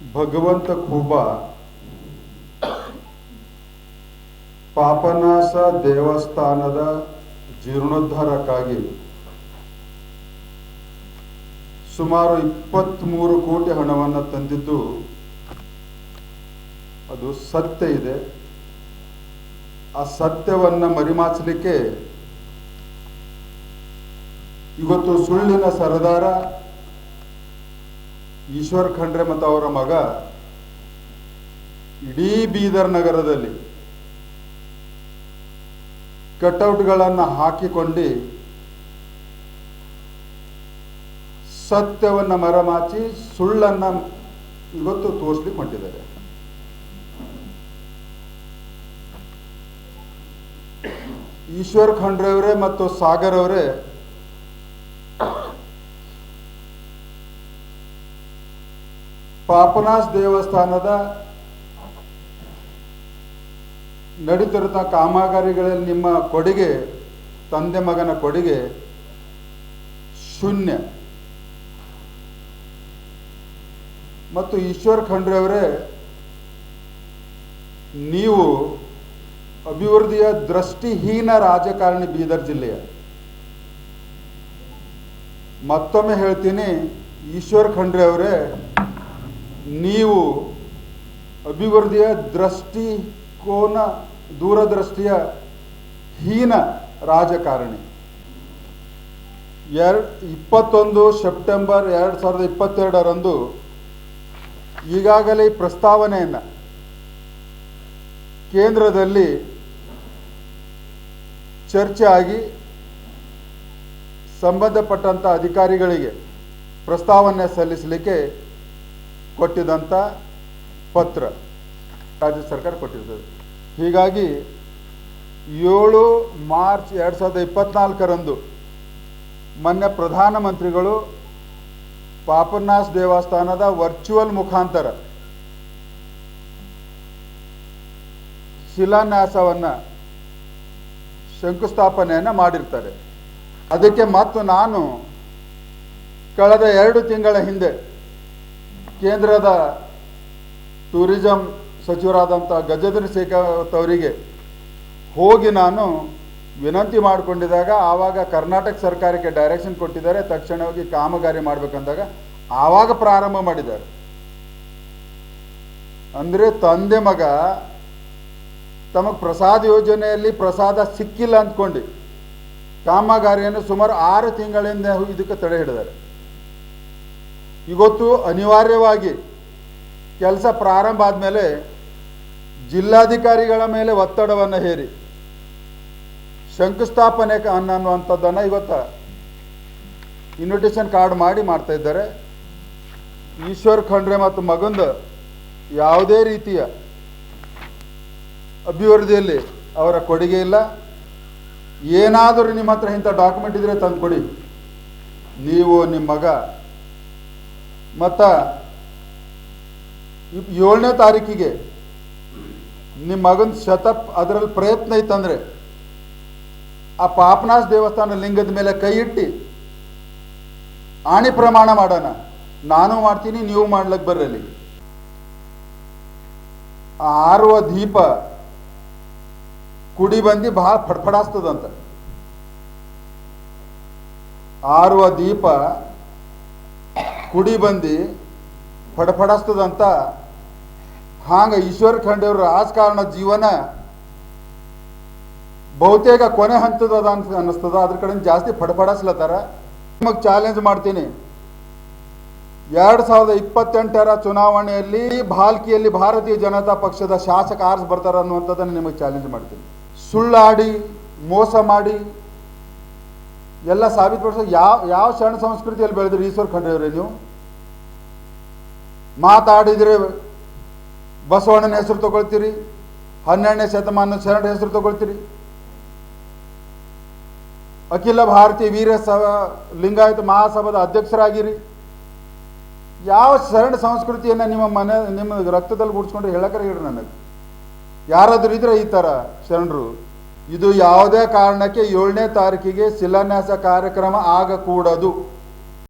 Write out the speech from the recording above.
ಭಗವಂತ ಖೂಬಾ ಪಾಪನಾಶ ದೇವಸ್ಥಾನದ ಜೀರ್ಣೋದ್ಧಾರಕ್ಕಾಗಿ ಸುಮಾರು 23 ಕೋಟಿ ಹಣವನ್ನು ತಂದಿದ್ದು ಅದು ಸತ್ಯ ಇದೆ. ಆ ಸತ್ಯವನ್ನು ಮರಿಮಾಚಲಿಕ್ಕೆ ಇವತ್ತು ಸುಳ್ಳಿನ ಸರದಾರ ಈಶ್ವರ್ ಖಂಡ್ರೆ ಮತ್ತು ಅವರ ಮಗ ಇಡೀ ಬೀದರ್ ನಗರದಲ್ಲಿ ಕಟೌಟ್ಗಳನ್ನು ಹಾಕಿಕೊಂಡು ಸತ್ಯವನ್ನು ಮರೆಮಾಚಿ ಸುಳ್ಳನ್ನು ಇವತ್ತು ತೋರಿಸ್ಲಿಕ್ಕೆ ಹೊಂಟಿದ್ದಾರೆ. ಈಶ್ವರ್ ಖಂಡ್ರೆ ಅವರೇ ಮತ್ತು ಸಾಗರ್ ಅವರೇ ಪಾಪನಾಶ್ ದೇವಸ್ಥಾನದ ನಡೀತಿರುತ್ತ ಕಾಮಗಾರಿಗಳಲ್ಲಿ ನಿಮ್ಮ ಕೊಡುಗೆ, ತಂದೆ ಮಗನ ಕೊಡುಗೆ ಶೂನ್ಯ. ಮತ್ತು ಈಶ್ವರ್ ಖಂಡ್ರೆ ಅವರೇ, ನೀವು ಅಭಿವೃದ್ಧಿಯ ದೃಷ್ಟಿಹೀನ ರಾಜಕಾರಣಿ ಬೀದರ್ ಜಿಲ್ಲೆಯ. ಮತ್ತೊಮ್ಮೆ ಹೇಳ್ತೀನಿ, ಈಶ್ವರ್ ಖಂಡ್ರೆ ಅವರೇ, ನೀವು ಅಭಿವೃದ್ಧಿಯ ದೃಷ್ಟಿಕೋನ ದೂರದೃಷ್ಟಿಯ ಹೀನ ರಾಜಕಾರಣಿ. 21 ಸೆಪ್ಟೆಂಬರ್ 2022ರಂದು ಈಗಾಗಲೇ ಪ್ರಸ್ತಾವನೆಯನ್ನು ಕೇಂದ್ರದಲ್ಲಿ ಚರ್ಚೆ ಆಗಿ ಸಂಬಂಧಪಟ್ಟಂಥ ಅಧಿಕಾರಿಗಳಿಗೆ ಪ್ರಸ್ತಾವನೆ ಸಲ್ಲಿಸಲಿಕ್ಕೆ ಕೊಟ್ಟಿದ್ದಂಥ ಪತ್ರ ರಾಜ್ಯ ಸರ್ಕಾರ ಕೊಟ್ಟಿರ್ತದೆ. ಹೀಗಾಗಿ 7 ಮಾರ್ಚ್ 2024ರಂದು ಮೊನ್ನೆ ಪ್ರಧಾನಮಂತ್ರಿಗಳು ಪಾಪನಾಶ್ ದೇವಸ್ಥಾನದ ವರ್ಚುವಲ್ ಮುಖಾಂತರ ಶಿಲಾನ್ಯಾಸವನ್ನು ಶಂಕುಸ್ಥಾಪನೆಯನ್ನು ಮಾಡಿರ್ತಾರೆ. ಅದಕ್ಕೆ ಮತ್ತು ನಾನು ಕಳೆದ 2 ತಿಂಗಳ ಹಿಂದೆ ಕೇಂದ್ರದ ಟೂರಿಸಂ ಸಚಿವರಾದಂಥ ಗಜೇಂದ್ರ ಶೇಖಾವತ್ ಅವರಿಗೆ ಹೋಗಿ ನಾನು ವಿನಂತಿ ಮಾಡಿಕೊಂಡಿದ್ದಾಗ ಆವಾಗ ಕರ್ನಾಟಕ ಸರ್ಕಾರಕ್ಕೆ ಡೈರೆಕ್ಷನ್ ಕೊಟ್ಟಿದ್ದಾರೆ, ತಕ್ಷಣವಾಗಿ ಕಾಮಗಾರಿ ಮಾಡಬೇಕಂದಾಗ ಆವಾಗ ಪ್ರಾರಂಭ ಮಾಡಿದ್ದಾರೆ. ಅಂದರೆ ತಂದೆ ಮಗ ತಮಗೆ ಪ್ರಸಾದ ಯೋಜನೆಯಲ್ಲಿ ಪ್ರಸಾದ ಸಿಕ್ಕಿಲ್ಲ ಅಂದ್ಕೊಂಡು ಕಾಮಗಾರಿಯನ್ನು ಸುಮಾರು 6 ತಿಂಗಳಿಂದ ಇದಕ್ಕೆ ತಡೆ ಹಿಡಿದ್ದಾರೆ. ಇವತ್ತು ಅನಿವಾರ್ಯವಾಗಿ ಕೆಲಸ ಪ್ರಾರಂಭ ಆದಮೇಲೆ ಜಿಲ್ಲಾಧಿಕಾರಿಗಳ ಮೇಲೆ ಒತ್ತಡವನ್ನು ಹೇರಿ ಶಂಕುಸ್ಥಾಪನೆ ಅನ್ನುವಂಥದ್ದನ್ನು ಇವತ್ತು ಇನ್ವಿಟೇಷನ್ ಕಾರ್ಡ್ ಮಾಡಿ ಮಾಡ್ತಾ ಇದ್ದಾರೆ. ಈಶ್ವರ್ ಖಂಡ್ರೆ ಮತ್ತು ಮಗಂದು ಯಾವುದೇ ರೀತಿಯ ಅಭಿವೃದ್ಧಿಯಲ್ಲಿ ಅವರ ಕೊಡುಗೆ ಇಲ್ಲ. ಏನಾದರೂ ನಿಮ್ಮ ಹತ್ರ ಇಂಥ ಡಾಕ್ಯುಮೆಂಟ್ ಇದ್ರೆ ತಂದು ಕೊಡಿ. ನೀವು ನಿಮ್ಮ ಮಗ ಮತ್ತು 7ನೇ ತಾರೀಕಿಗೆ ನಿಮ್ಮ ಮಗನ ಅದರಲ್ಲಿ ಪ್ರಯತ್ನ ಇತ್ತಂದರೆ ಆ ಪಾಪನಾಶ್ ದೇವಸ್ಥಾನ ಲಿಂಗದ ಮೇಲೆ ಕೈ ಇಟ್ಟು ಆಣಿ ಪ್ರಮಾಣ ಮಾಡೋಣ. ನಾನು ಮಾಡ್ತೀನಿ, ನೀವು ಮಾಡ್ಲಿಕ್ಕೆ ಬರ್ರಲ್ಲಿ. ಆರುವ ದೀಪ ಕುಡಿ ಬಂದು ಭಾಳ ಫಡ್ಫಡಾಸ್ತದಂತ. ಆರುವ ದೀಪ ಕುಡಿ ಬಂದು ಫಡಫಡಸ್ತದಂತ. ಹಾಂಗ ಈಶ್ವರ್ ಖಂಡ್ರೆ ಅವರ ರಾಜಕಾರಣ ಜೀವನ ಬಹುತೇಕ ಕೊನೆ ಹಂತದ ಅನ್ನಿಸ್ತದ. ಅದ್ರ ಕಡೆ ಜಾಸ್ತಿ ಫಡಫಡಿಸ್ಲತ್ತಾರ. ನಿಮಗೆ ಚಾಲೆಂಜ್ ಮಾಡ್ತೀನಿ, 2028ರ ಚುನಾವಣೆಯಲ್ಲಿ ಭಾಲ್ಕಿಯಲ್ಲಿ ಭಾರತೀಯ ಜನತಾ ಪಕ್ಷದ ಶಾಸಕ ಆರ್ಸ್ ಬರ್ತಾರೆ ಅನ್ನುವಂಥದ್ದನ್ನು ನಿಮಗೆ ಚಾಲೆಂಜ್ ಮಾಡ್ತೀನಿ. ಸುಳ್ಳಾಡಿ ಮೋಸ ಮಾಡಿ ಎಲ್ಲ ಸಾಬೀತುಪಡಿಸೋ ಯಾವ ಶರಣ ಸಂಸ್ಕೃತಿಯಲ್ಲಿ ಬೆಳೆದ್ರಿ ಈಶ್ವರ್ ಖಂಡ್ರೆ ಅವರೇ? ನೀವು ಮಾತಾಡಿದರೆ ಬಸವಣ್ಣನ ಹೆಸರು ತಗೊಳ್ತೀರಿ, 12ನೇ ಶತಮಾನದ ಶರಣ ಹೆಸರು ತಗೊಳ್ತೀರಿ, ಅಖಿಲ ಭಾರತೀಯ ವೀರ ಲಿಂಗಾಯತ ಮಹಾಸಭಾದ ಅಧ್ಯಕ್ಷರಾಗಿರಿ. ಯಾವ ಶರಣ ಸಂಸ್ಕೃತಿಯನ್ನು ನಿಮ್ಮ ರಕ್ತದಲ್ಲಿ ಗುಡಿಸ್ಕೊಂಡ್ರೆ ಹೇಳಕ್ರೆ ಹೇಳ್ರಿ ನನಗೆ. ಯಾರಾದರೂ ಇದ್ರೆ ಈ ಥರ ಶರಣರು? ಇದು ಯಾವುದೇ ಕಾರಣಕ್ಕೆ 7ನೇ ತಾರೀಕಿಗೆ ಶಿಲಾನ್ಯಾಸ ಕಾರ್ಯಕ್ರಮ ಆಗಕೂಡದು.